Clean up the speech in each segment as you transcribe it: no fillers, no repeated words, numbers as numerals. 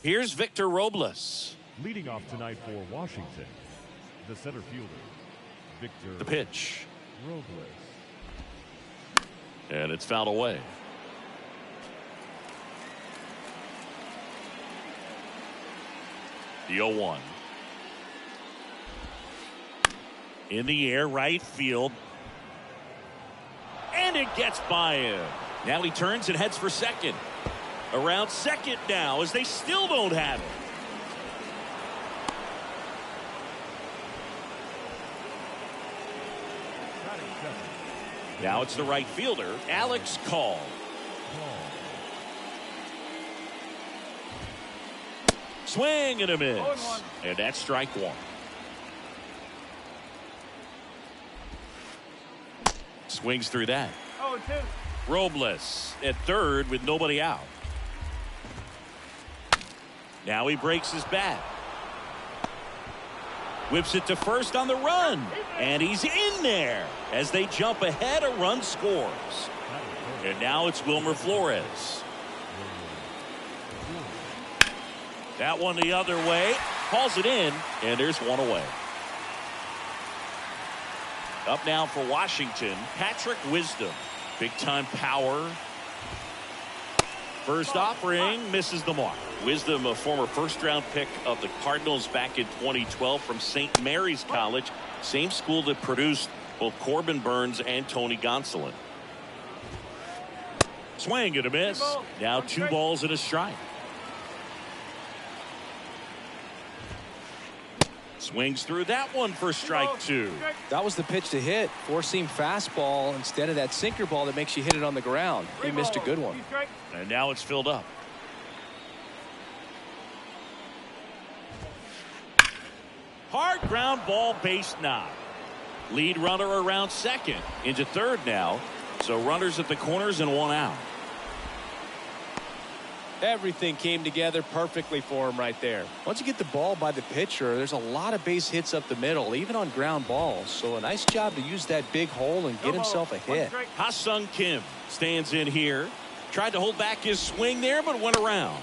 Here's Victor Robles. Leading off tonight for Washington, the center fielder, Victor. The pitch. Robles. And it's fouled away. The 0-1. In the air, right field. And it gets by him. Now he turns and heads for second. Around second now as they still don't have it. Now it's the right fielder, Alex Call. Swing and a miss. And that's strike one. Swings through that. 0-2. Robles at third with nobody out. Now he breaks his bat. Whips it to first on the run. And he's in there. As they jump ahead, a run scores. And now it's Wilmer Flores. That one the other way. Calls it in. And there's one away. Up now for Washington, Patrick Wisdom. Big time power. First offering misses the mark. Wisdom, a former first-round pick of the Cardinals back in 2012 from St. Mary's College, same school that produced both Corbin Burns and Tony Gonsolin. Swing and a miss. Now 2 balls and a strike. Swings through that one for strike 2. That was the pitch to hit. Four-seam fastball instead of that sinker ball that makes you hit it on the ground. He missed a good one. And now it's filled up. Hard ground ball, base knock. Lead runner around second. Into third now. So runners at the corners and one out. Everything came together perfectly for him right there. Once you get the ball by the pitcher, there's a lot of base hits up the middle, even on ground balls. So a nice job to use that big hole and get himself a hit. Ha-Sung Kim stands in here. Tried to hold back his swing there, but went around.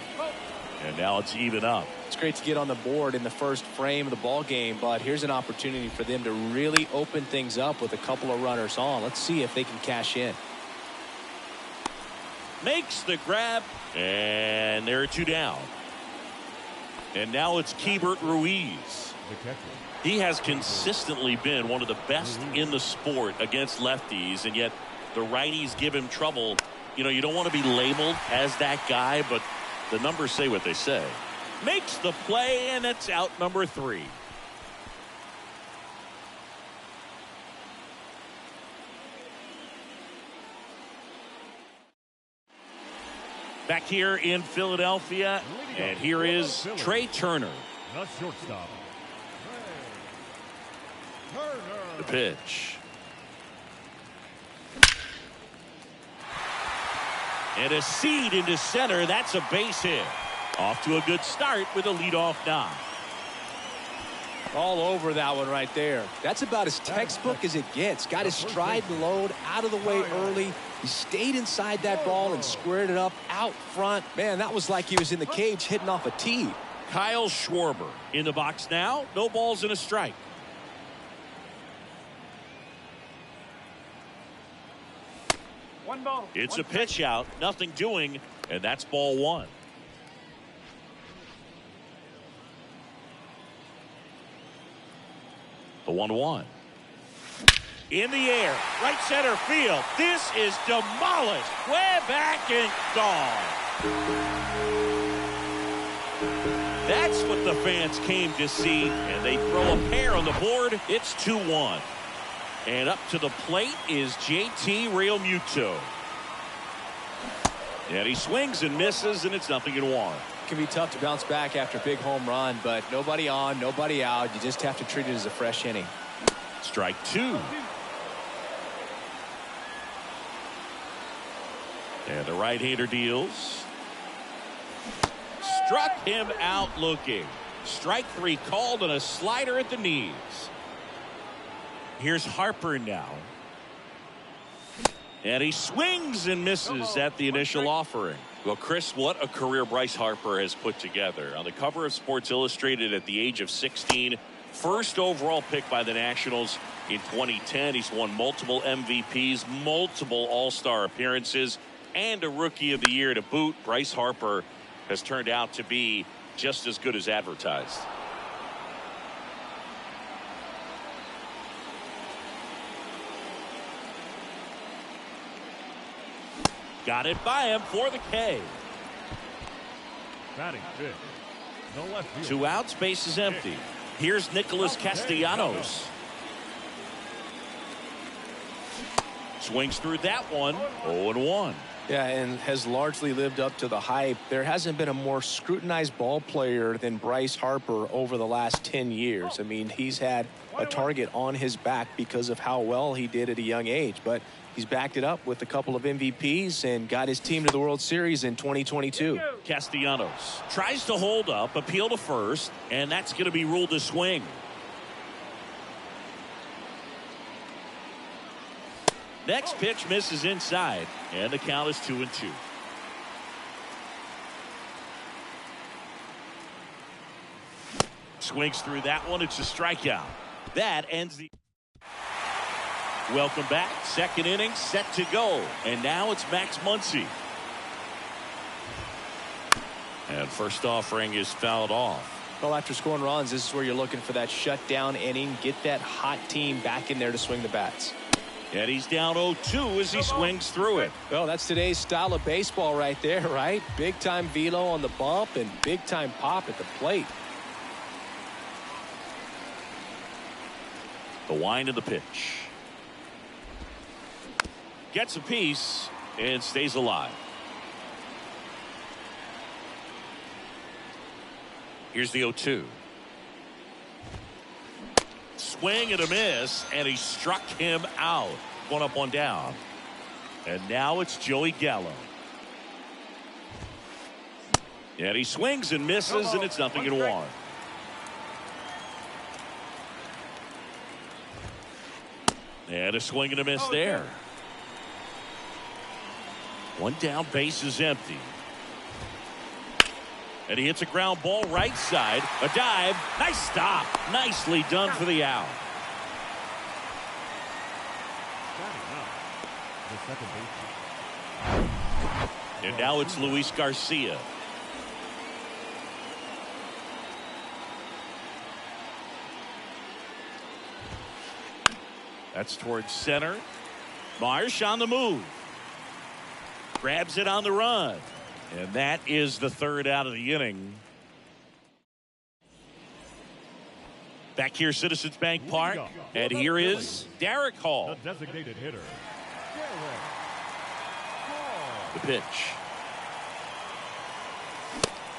And now it's even up. It's great to get on the board in the first frame of the ball game, but here's an opportunity for them to really open things up with a couple of runners on. Let's see if they can cash in. Makes the grab, and there are 2 down. And now it's Keibert Ruiz. He has consistently been one of the best in the sport against lefties, and yet the righties give him trouble. You know, you don't want to be labeled as that guy, but the numbers say what they say. Makes the play, and it's out number 3. Back here in Philadelphia, and here is Trey Turner. The shortstop, The pitch. And a seed into center. That's a base hit. Off to a good start with a leadoff knock. All over that one right there. That's about as textbook as it gets. Got his stride and load out of the way early. He stayed inside that ball and squared it up out front. Man, that was like he was in the cage hitting off a tee. Kyle Schwarber in the box now. No balls and a strike. One ball. It's a pitch out. Nothing doing. And that's ball 1. The 1-1. In the air, right center field. This is demolished. Way back and gone. That's what the fans came to see, and they throw a pair on the board. It's 2-1. And up to the plate is JT Realmuto. And he swings and misses, and it's 0-1. It can be tough to bounce back after a big home run, but nobody on, nobody out. You just have to treat it as a fresh inning. Strike 2. And the right-hander deals. Struck him out looking. Strike 3 called and a slider at the knees. Here's Harper now. And he swings and misses at the initial offering. Well, Chris, what a career Bryce Harper has put together. On the cover of Sports Illustrated at the age of 16, first overall pick by the Nationals in 2010. He's won multiple MVPs, multiple All-Star appearances, and a Rookie of the Year to boot. Bryce Harper has turned out to be just as good as advertised. Got it by him for the K. Batting fifth, the left field. 2 outs, base is empty. Here's Nicholas Castellanos. Swings through that one. 0-1. Yeah, and has largely lived up to the hype. There hasn't been a more scrutinized ball player than Bryce Harper over the last 10 years. I mean, he's had a target on his back because of how well he did at a young age. But he's backed it up with a couple of MVPs and got his team to the World Series in 2022. Castellanos tries to hold up, appeal to first, and that's going to be ruled a swing. Next pitch misses inside, and the count is 2-2. Swings through that one. It's a strikeout. That ends the... Welcome back. Second inning set to go. And now it's Max Muncy. And first offering is fouled off. Well, after scoring runs, this is where you're looking for that shutdown inning. Get that hot team back in there to swing the bats. And he's down 0-2 as he swings through it. Well, that's today's style of baseball right there, right? Big time velo on the bump and big time pop at the plate. The wind of the pitch. Gets a piece and stays alive. Here's the 0-2. Swing and a miss, and he struck him out. 1 up, 1 down. And now it's Joey Gallo. And he swings and misses, and it's 0-1. And a swing and a miss there. 1 down, base is empty. And he hits a ground ball right side. A dive. Nice stop. Nicely done for the out. The second baseman. And now it's Luis Garcia. That's towards center. Marsh on the move. Grabs it on the run. And that is the 3rd out of the inning. Back here, Citizens Bank Park. And here is Derek Hall. The designated hitter. The pitch.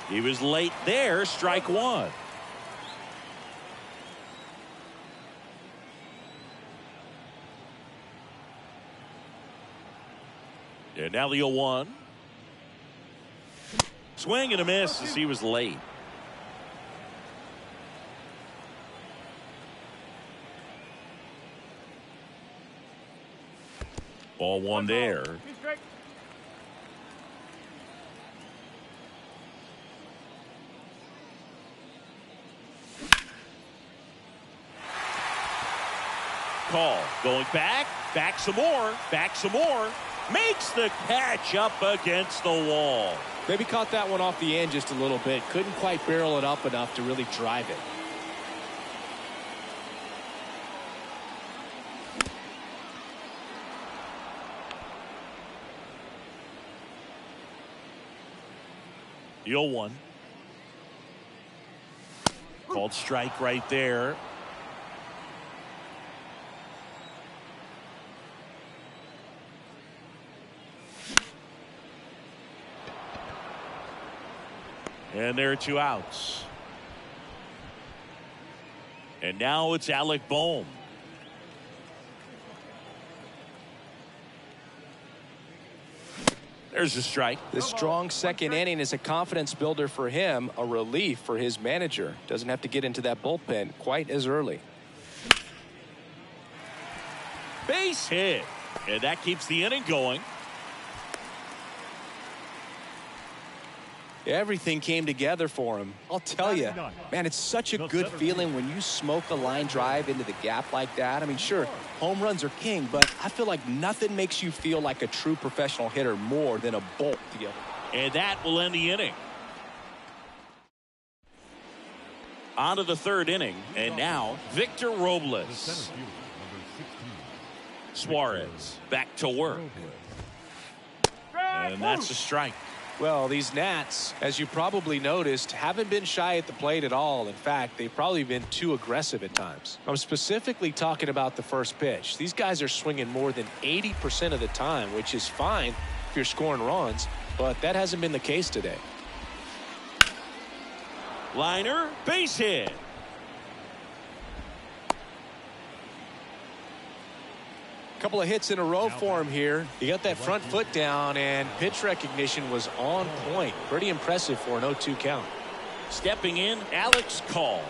He was late there. Strike 1. And now the 0-1. Swing and a miss as he was late. Ball 1 there. Call. Going back. Back some more. Back some more. Makes the catch up against the wall. Maybe caught that one off the end just a little bit. Couldn't quite barrel it up enough to really drive it. The 0-1. Called strike right there. And there are 2 outs. And now it's Alec Bohm. There's a strike. This strong second inning is a confidence builder for him, a relief for his manager. Doesn't have to get into that bullpen quite as early. Base hit. And that keeps the inning going. Everything came together for him. I'll tell you, man, it's such a good feeling when you smoke a line drive into the gap like that. I mean, sure, home runs are king, but I feel like nothing makes you feel like a true professional hitter more than a bolt the other. And that will end the inning. On to the third inning, and now Victor Robles. Suarez back to work. And that's a strike. Well, these Nats, as you probably noticed, haven't been shy at the plate at all. In fact, they've probably been too aggressive at times. I'm specifically talking about the first pitch. These guys are swinging more than 80% of the time, which is fine if you're scoring runs, but that hasn't been the case today. Liner, base hit. Couple of hits in a row for him here. He got that front foot down, and pitch recognition was on point. Pretty impressive for an 0-2 count. Stepping in, Alex Call.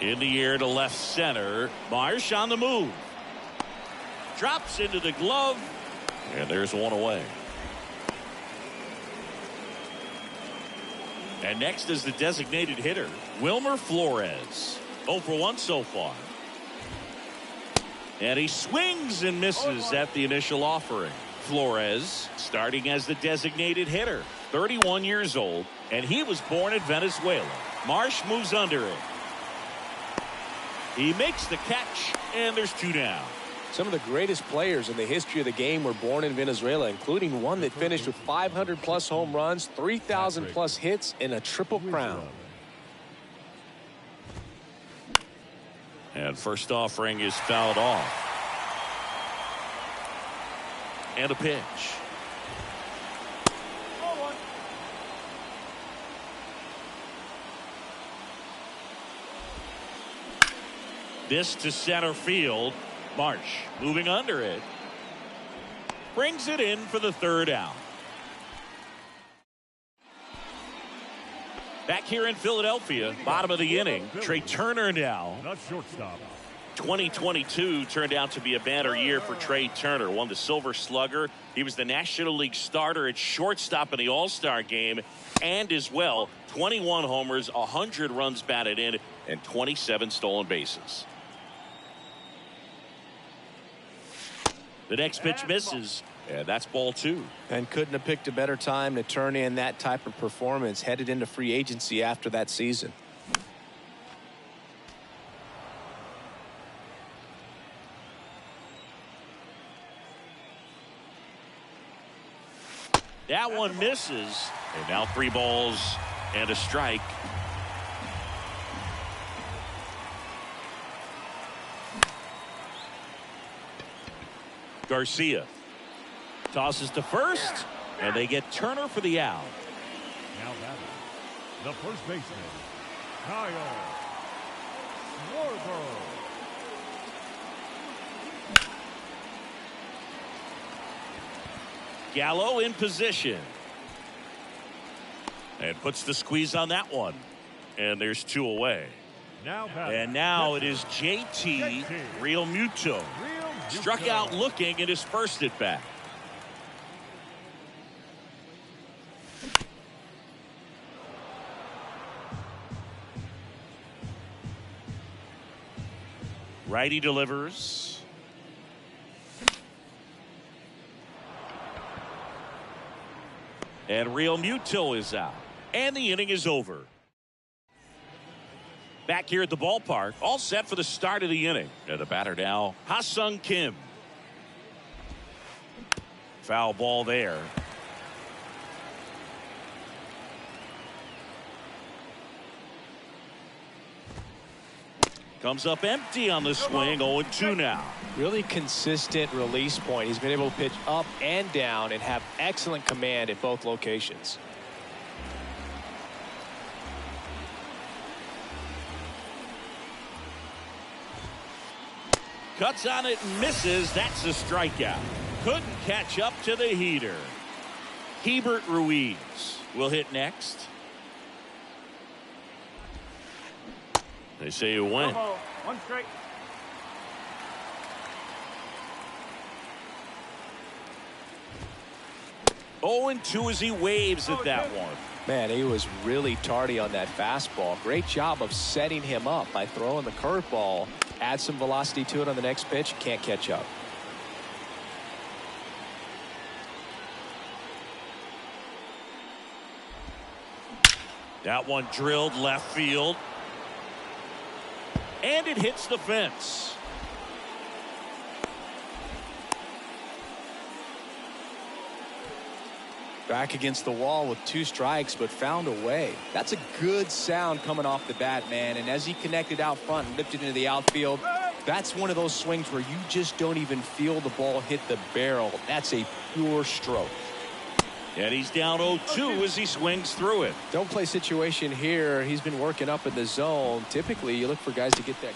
In the air to left center. Marsh on the move. Drops into the glove. And there's one away. And next is the designated hitter, Wilmer Flores. 0 for 1 so far. And he swings and misses at the initial offering. Flores starting as the designated hitter, 31 years old, and he was born in Venezuela. Marsh moves under it. He makes the catch, and there's 2 down. Some of the greatest players in the history of the game were born in Venezuela, including one that finished with 500-plus home runs, 3,000-plus hits, and a triple crown. And first offering is fouled off. And a pitch. This to center field. Marsh moving under it. Brings it in for the 3rd out. Back here in Philadelphia, bottom of the inning, Trey Turner now. 2022 turned out to be a banner year for Trey Turner. Won the Silver Slugger. He was the National League starter at shortstop in the All-Star game. And as well, 21 homers, 100 runs batted in, and 27 stolen bases. The next pitch misses. And that's ball 2. And couldn't have picked a better time to turn in that type of performance headed into free agency after that season. That one misses. And now 3 balls and a strike. Garcia tosses to first, and they get Turner for the out. Now batting, the first baseman, Kyle Schwarber. Gallo in position. And puts the squeeze on that one. And there's 2 away. And now it is JT Realmuto. Struck out looking at his first at bat. Righty delivers. And Realmuto is out. And the inning is over. Back here at the ballpark, all set for the start of the inning. And the batter now, Ha-Sung Kim. Foul ball there. Comes up empty on the swing, 0-2 now. Really consistent release point. He's been able to pitch up and down and have excellent command at both locations. Cuts on it and misses. That's a strikeout. Couldn't catch up to the heater. Keibert Ruiz will hit next. They say you win. 1 strike. 0-2 as he waves at that one. Man, he was really tardy on that fastball. Great job of setting him up by throwing the curveball. Add some velocity to it on the next pitch. Can't catch up. That one drilled left field. And it hits the fence. Back against the wall with 2 strikes, but found a way. That's a good sound coming off the bat, man. And as he connected out front and lifted into the outfield, that's one of those swings where you just don't even feel the ball hit the barrel. That's a pure stroke. And he's down 0-2 as he swings through it. Don't play situation here. He's been working up in the zone. Typically, you look for guys to get that.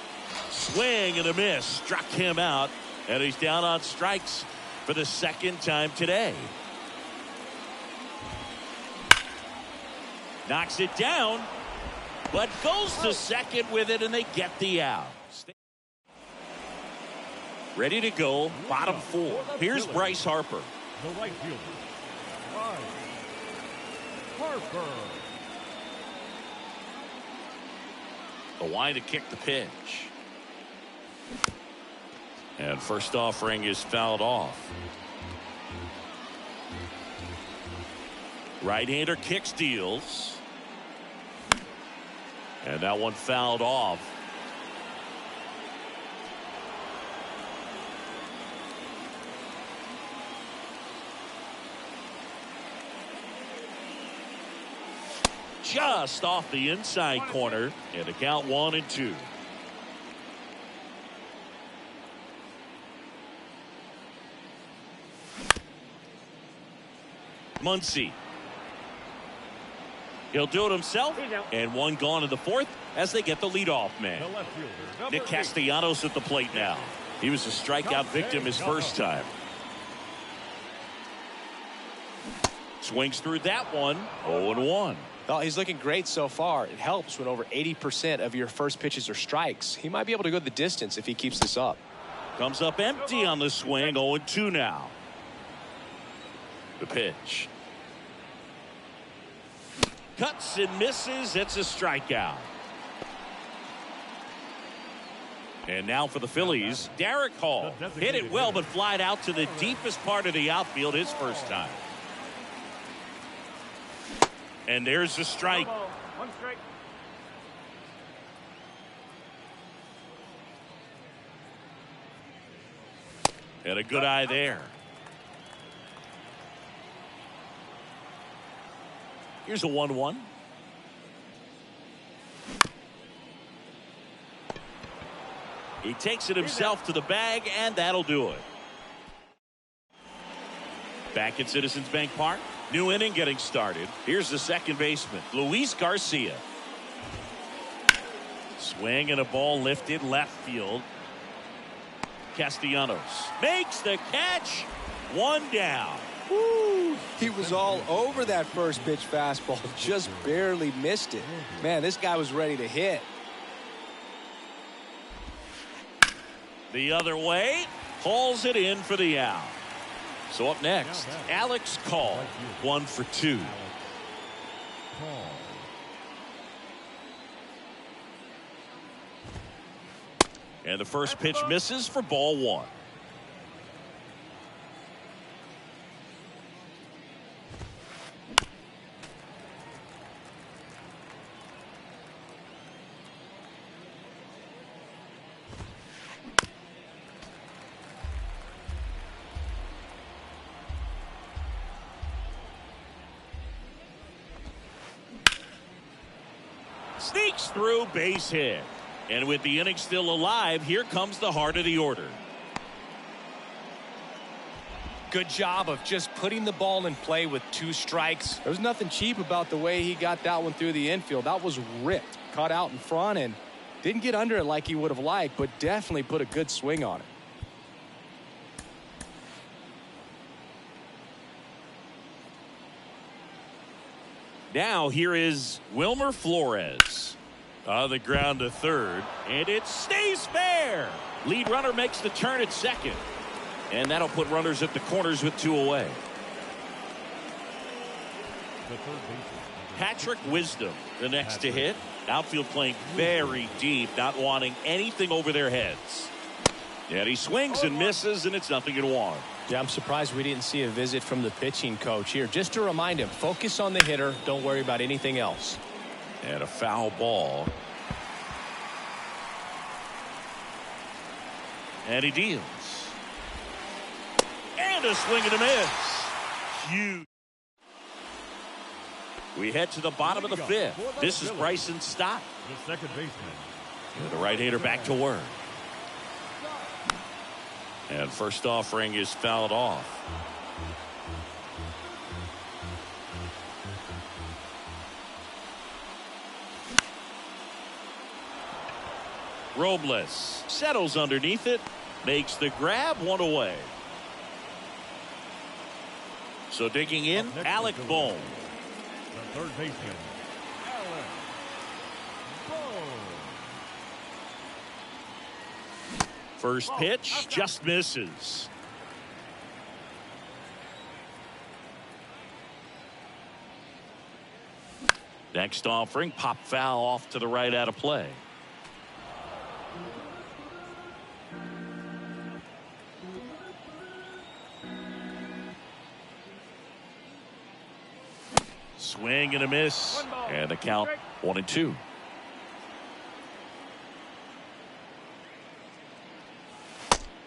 Swing and a miss. Struck him out. And he's down on strikes for the second time today. Knocks it down, but goes to second with it, and they get the out. Ready to go, bottom 4. Here's Bryce Harper. The right fielder, Bryce Harper. The line to kick the pitch. And first offering is fouled off. Right-hander kicks, deals. And that one fouled off. Just off the inside corner, and a count 1-2. Muncy. He'll do it himself, and one gone in the 4th as they get the leadoff man. The left fielder, Nick Castellanos at the plate now. He was a strikeout victim his first time. Swings through that one, 0-1. Well, he's looking great so far. It helps when over 80% of your first pitches are strikes. He might be able to go the distance if he keeps this up. Comes up empty on the swing, 0-2 now. The pitch. Cuts and misses. It's a strikeout. And now for the Phillies, Derek Hall. Hit it well, but flied out to the deepest part of the outfield his first time. And there's the strike. 1 strike. And a good eye there. Here's a 1-1. He takes it himself to the bag, and that'll do it. Back at Citizens Bank Park. New inning getting started. Here's the second baseman, Luis Garcia. Swing and a ball lifted left field. Castellanos makes the catch. 1 down. Woo! He was all over that first pitch fastball. Just barely missed it. Man, this guy was ready to hit. The other way. Hauls it in for the out. So up next, Alex Call. 1 for 2. And the first pitch misses for ball 1. Sneaks through, base hit. And with the inning still alive, here comes the heart of the order. Good job of just putting the ball in play with 2 strikes. There was nothing cheap about the way he got that one through the infield. That was ripped. Caught out in front and didn't get under it like he would have liked, but definitely put a good swing on it. Now here is Wilmer Flores. On the ground to third, and it stays fair. Lead runner makes the turn at second, and that'll put runners at the corners with 2 away. The third baseman. Patrick Wisdom, the next to hit. Outfield playing very deep, not wanting anything over their heads. And he swings and misses, and it's 0-1. Yeah, I'm surprised we didn't see a visit from the pitching coach here. Just to remind him, focus on the hitter. Don't worry about anything else. And a foul ball. And he deals. And a swing and a miss. Huge. We head to the bottom of the fifth. This is Bryson Stott. The second baseman. And the right-hander back to work. And first offering is fouled off. Robles settles underneath it, makes the grab, one away. So digging in, Alec Bohm. The third baseman. Alec Bohm. First pitch just misses. Next offering, pop foul off to the right out of play. Swing and a miss, and the count 1-2.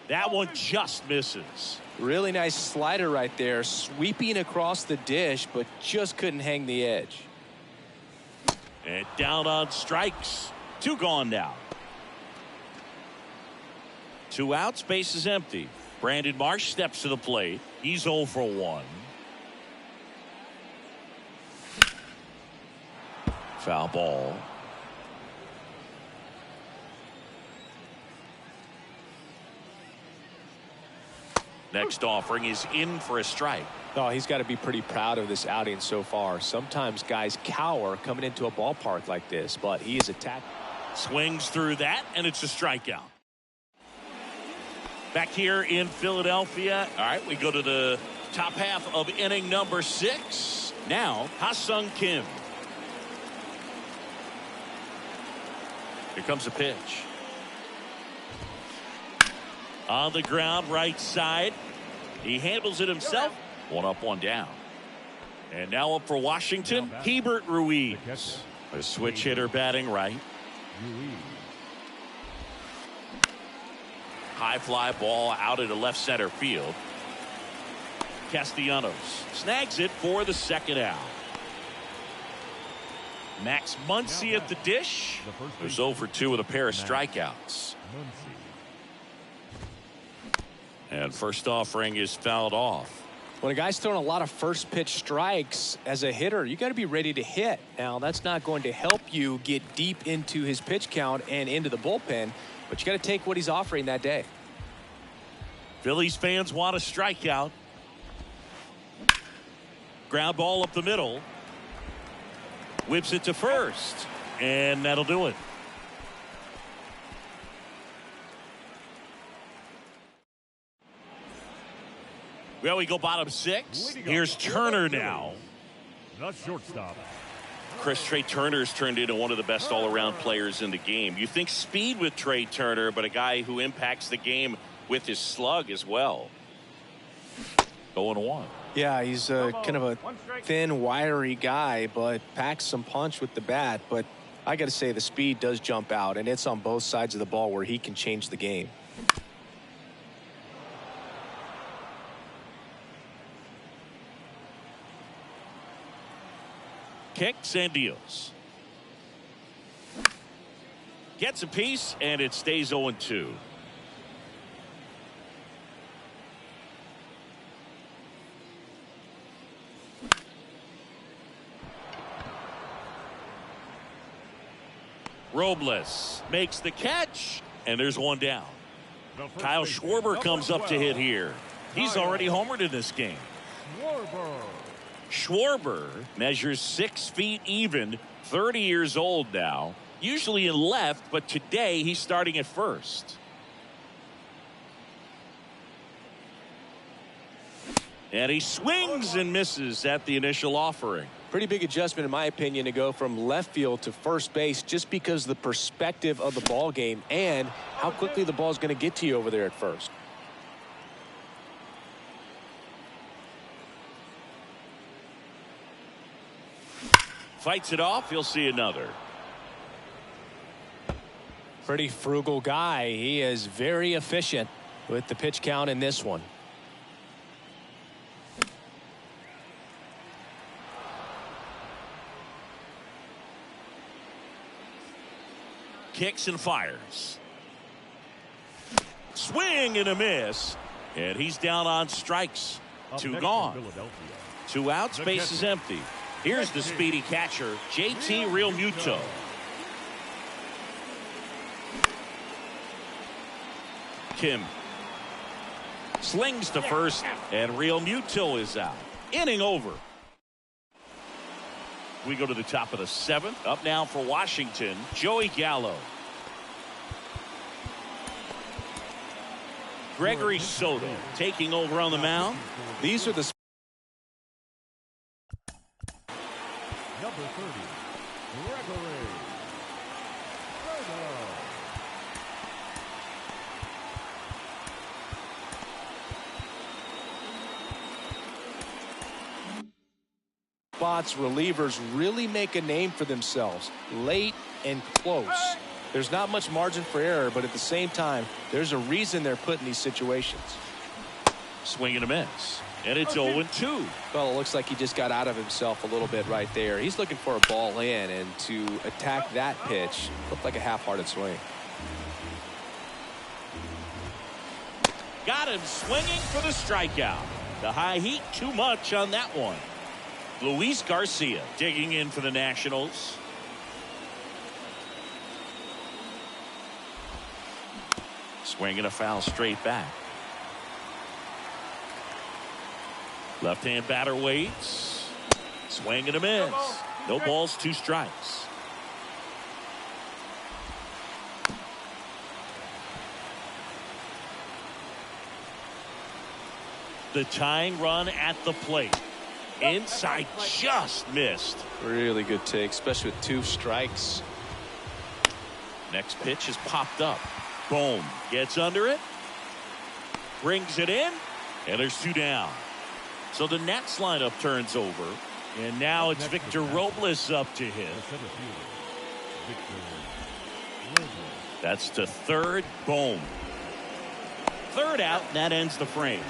That one just misses. Really nice slider right there, sweeping across the dish, but just couldn't hang the edge. And down on strikes. 2 gone now. 2 outs, base is empty. Brandon Marsh steps to the plate. He's 0 for 1. Foul ball. Next offering is in for a strike. Oh, he's got to be pretty proud of this outing so far. Sometimes guys cower coming into a ballpark like this, but he is attacked. Swings through that, and it's a strikeout. Back here in Philadelphia. All right, we go to the top half of inning number 6. Now, Ha-Sung Kim. Here comes a pitch. On the ground, right side. He handles it himself. 1 up, 1 down. And now up for Washington, Hebert Ruiz. A switch hitter batting right. High fly ball out into left center field. Castellanos snags it for the second out. Max Muncy at the dish. Who's 0 for 2 with a pair of strikeouts. And first offering is fouled off. When a guy's throwing a lot of first pitch strikes as a hitter, you got to be ready to hit. Now, that's not going to help you get deep into his pitch count and into the bullpen, but you got to take what he's offering that day. Phillies fans want a strikeout. Ground ball up the middle. Whips it to first, and that'll do it. Well, we go bottom 6. Here's Turner now. The shortstop. Trey Turner's turned into one of the best all-around players in the game. You think speed with Trey Turner, but a guy who impacts the game with his slug as well. 0-1. Yeah, he's kind of a thin, wiry guy, but packs some punch with the bat. But I got to say, the speed does jump out, and it's on both sides of the ball where he can change the game. Kicks and deals. Gets a piece, and it stays 0-2. Robles makes the catch, and there's 1 down. Kyle Schwarber comes up to hit here. He's already homered in this game. Schwarber measures 6 feet even, 30 years old now, usually in left, but today he's starting at first. And he swings and misses at the initial offering. Pretty big adjustment, in my opinion, to go from left field to first base just because of the perspective of the ball game and how quickly the ball is going to get to you over there at first. Fights it off. He'll see another. Pretty frugal guy. He is very efficient with the pitch count in this one. Kicks and fires. Swing and a miss. And he's down on strikes. Two gone. 2 outs. Base is empty. Here's the speedy catcher, JT Realmuto. Kim slings to first, and Realmuto is out. Inning over. We go to the top of the 7th. Up now for Washington, Joey Gallo. Gregory Soto taking over on the mound. These are the Number 30, Gregory Soto. spots relievers really make a name for themselves late and close. There's not much margin for error, but at the same time, there's a reason they're put in these situations. Swing and a miss. And it's 0-2. Well, it looks like he just got out of himself a little bit right there. He's looking for a ball in, and to attack that pitch looked like a half-hearted swing. Got him swinging for the strikeout. The high heat too much on that one. Luis Garcia digging in for the Nationals. Swing and a foul straight back. Left-hand batter waits. Swing and a miss. No balls, 2 strikes. The tying run at the plate. Inside, just missed. Really good take, especially with 2 strikes. Next pitch is popped up. Boom. Gets under it. Brings it in. And there's 2 down. So the Nats lineup turns over. And now it's Victor Robles up to hit. That's to third. Boom. 3rd out. And that ends the frame.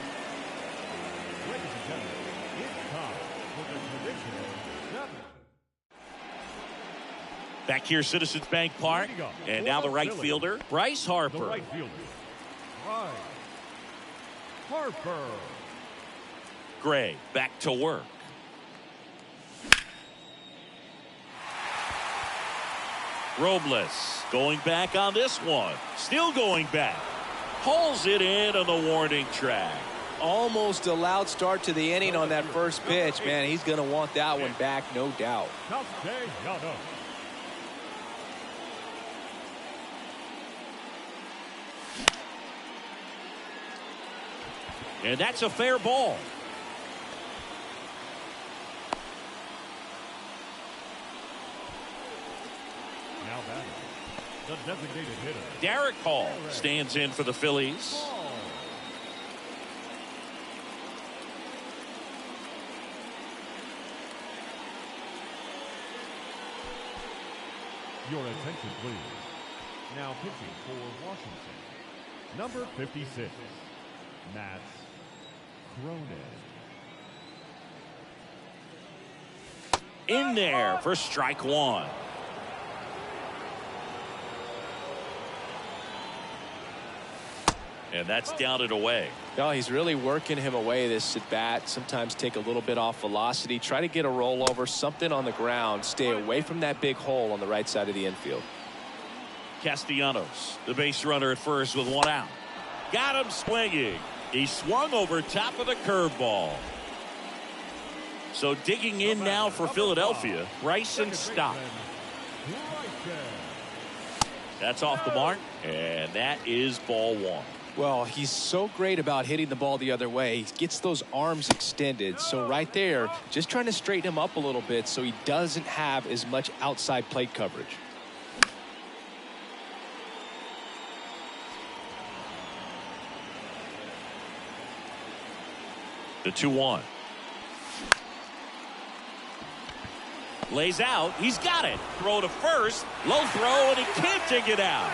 Back here, Citizens Bank Park. And now the right fielder, Bryce Harper. Gray back to work. Robles going back on this one. Still going back. Pulls it in on the warning track. Almost a loud start to the inning on that first pitch. Man, he's going to want that one back, no doubt. And that's a fair ball. Now batting, the designated hitter, Derek Hall stands in for the Phillies. Your attention, please. Now pitching for Washington, number 56, Matt Cronin. In there for strike 1. And that's down and away. No, he's really working him away this at bat. Sometimes take a little bit off velocity. Try to get a rollover, something on the ground. Stay away from that big hole on the right side of the infield. Castellanos, the base runner at first with 1 out. Got him swinging. He swung over top of the curveball. So digging in now for Philadelphia, Bryson Stott. That's off the mark, and that is ball 1. Well, he's so great about hitting the ball the other way. He gets those arms extended. So right there, just trying to straighten him up a little bit so he doesn't have as much outside plate coverage. The 2-1. Lays out. He's got it. Throw to first. Low throw, and he can't dig it out.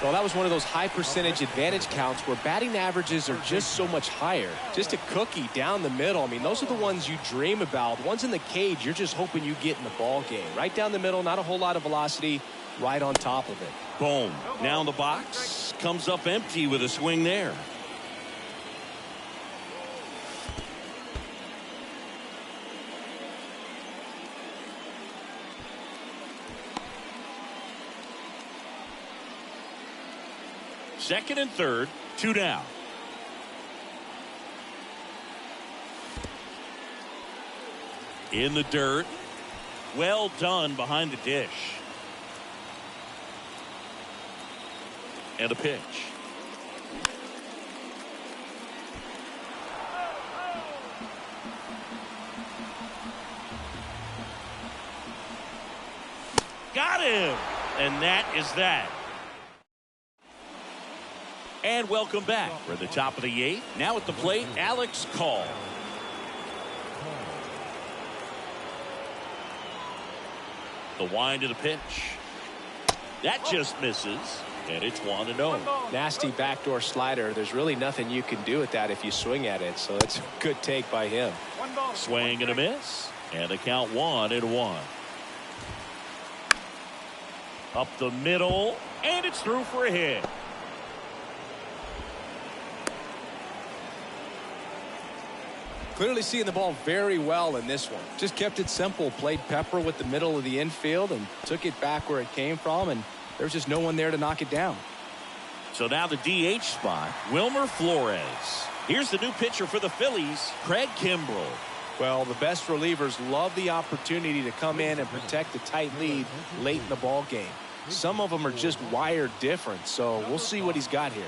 Well, that was one of those high percentage advantage counts where batting averages are just so much higher. Just a cookie down the middle. I mean, those are the ones you dream about. The ones in the cage, you're just hoping you get in the ball game. Right down the middle, not a whole lot of velocity, right on top of it. Boom. Now in the box. Comes up empty with a swing there. Second and third, 2 down. In the dirt. Well done behind the dish. And a pitch. Got him! And that is that. And welcome back. We're at the top of the 8th. Now at the plate, Alex Call. The wind of the pitch. That just misses. And it's 1-0. Nasty backdoor slider. There's really nothing you can do with that if you swing at it. So it's a good take by him. Swing and a miss. And the count 1-1. Up the middle. And it's through for a hit. Clearly seeing the ball very well in this one. Just kept it simple. Played pepper with the middle of the infield and took it back where it came from. And there's just no one there to knock it down. So now the DH spot, Wilmer Flores. Here's the new pitcher for the Phillies, Craig Kimbrell. Well, the best relievers love the opportunity to come in and protect a tight lead late in the ball game. Some of them are just wired different. So we'll see what he's got here.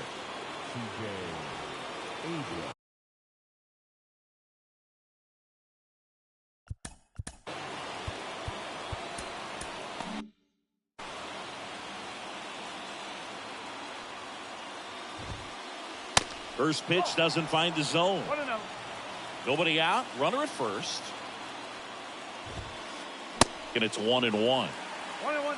First pitch doesn't find the zone. Nobody out. Runner at first. And it's 1-1. 1-1.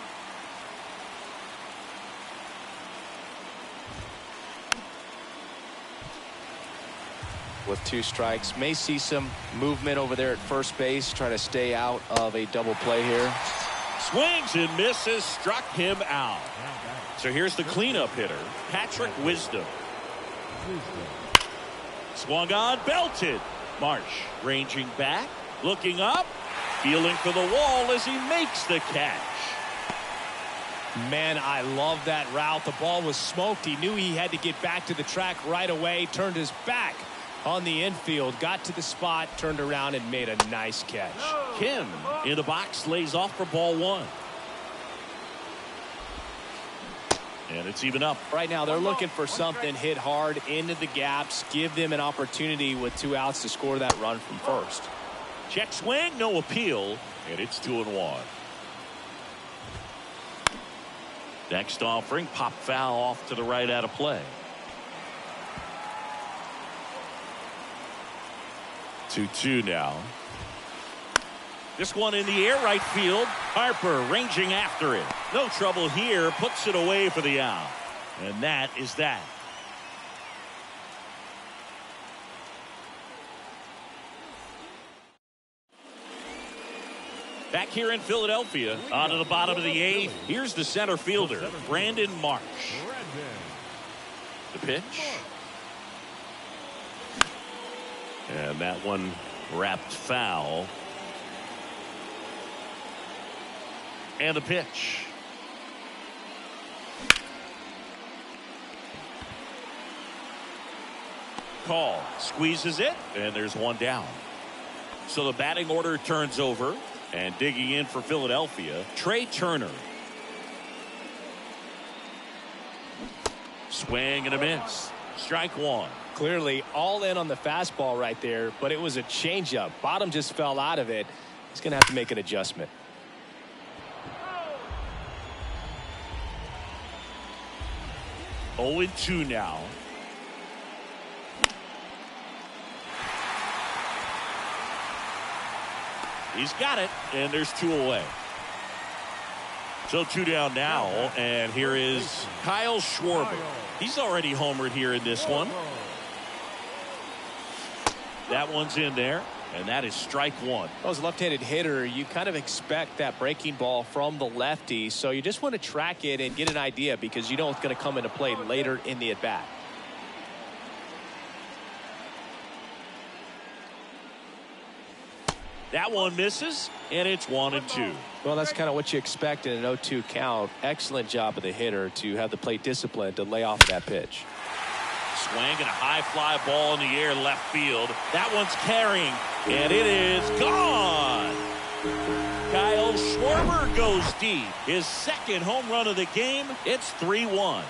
With 2 strikes, may see some movement over there at first base. Try to stay out of a double play here. Swings and misses. Struck him out. So here's the cleanup hitter, Patrick Wisdom. Swung on, belted. Marsh ranging back, looking up, feeling for the wall as he makes the catch. Man, I love that route. The ball was smoked. He knew he had to get back to the track right away. Turned his back on the infield, got to the spot, turned around and made a nice catch. Kim in the box lays off for ball 1. And it's even up. Right now they're looking for something hit hard into the gaps, give them an opportunity with 2 outs to score that run from first. Check swing, no appeal, and it's 2-1. Next offering, pop foul off to the right out of play. 2-2 now. This one in the air, right field. Harper ranging after it. No trouble here. Puts it away for the out. And that is that. Back here in Philadelphia, on to the bottom of the 8th. Here's the center fielder, Brandon Marsh. The pitch. And that one wrapped foul. And the pitch. Call squeezes it, and there's one down. So the batting order turns over, and digging in for Philadelphia, Trey Turner. Swing and a miss. Strike one. Clearly all in on the fastball right there, but it was a changeup. Bottom just fell out of it. He's going to have to make an adjustment. Oh, 0-2 now. He's got it, and there's 2 away. So 2 down now, and here is Kyle Schwarber. He's already homered here in this one. That one's in there, and that is strike one. Well, as a left-handed hitter, you kind of expect that breaking ball from the lefty, so you just want to track it and get an idea because you know it's going to come into play later in the at-bat. That one misses, and it's 1-2. Well, that's kind of what you expect in an 0-2 count. Excellent job of the hitter to have the plate discipline to lay off that pitch. Swing and a high fly ball in the air left field. That one's carrying, and it is gone. Kyle Schwarber goes deep. His second home run of the game. It's 3-1.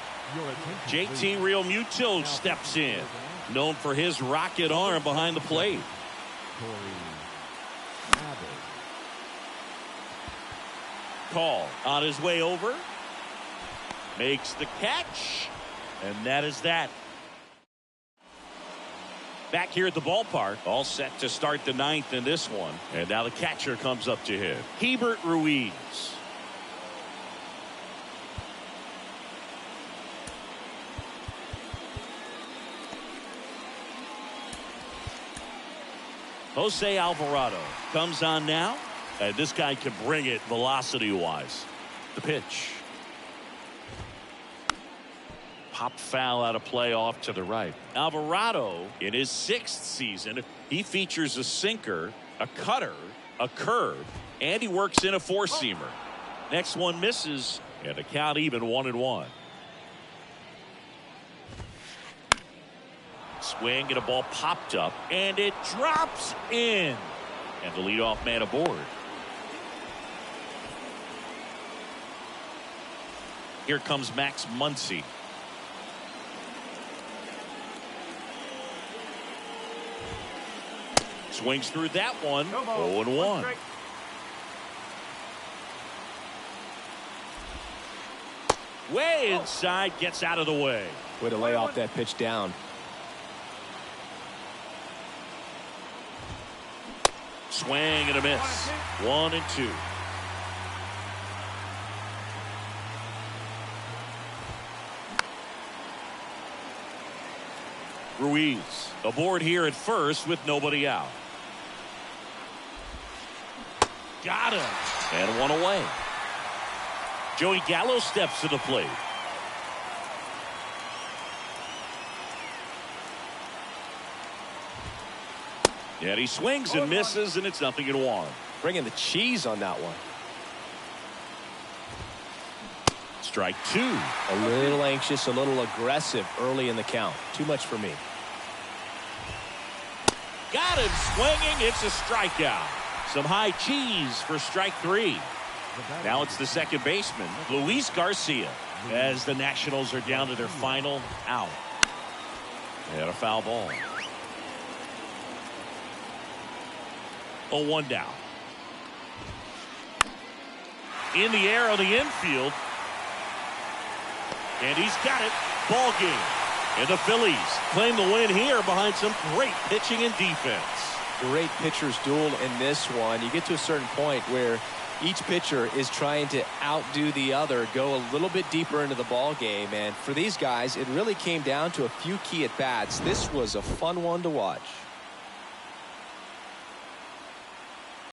JT Realmuto steps in, known for his rocket arm behind the plate. Call on his way over. Makes the catch. And that is that. Back here at the ballpark. All set to start the 9th in this one. And now the catcher comes up to hit. Keibert Ruiz. Jose Alvarado comes on now. And this guy can bring it velocity-wise. The pitch. Pop foul out of play off to the right. Alvarado, in his 6th season, he features a sinker, a cutter, a curve, and he works in a 4-seamer. Next one misses, and the count even 1-1. Swing and a ball popped up, and it drops in. And the leadoff man aboard. Here comes Max Muncy. Swings through that one. 0-1. Way inside, gets out of the way. Way to lay off that pitch down. Swing and a miss. 1-2. Ruiz aboard here at first with nobody out. Got him. And one away. Joey Gallo steps to the plate. And he swings and misses, and it's 0-1. Bringing the cheese on that one. Strike two. A little anxious, a little aggressive early in the count. Too much for me. Got him swinging. It's a strikeout. Some high cheese for strike three. Now it's the second baseman, Luis Garcia, as the Nationals are down to their final out. And a foul ball. 0-1 down. In the air on the infield. And he's got it. Ball game. And the Phillies claim the win here behind some great pitching and defense. Great pitchers duel in this one. You get to a certain point where each pitcher is trying to outdo the other, go a little bit deeper into the ball game. And for these guys, it really came down to a few key at-bats. This was a fun one to watch.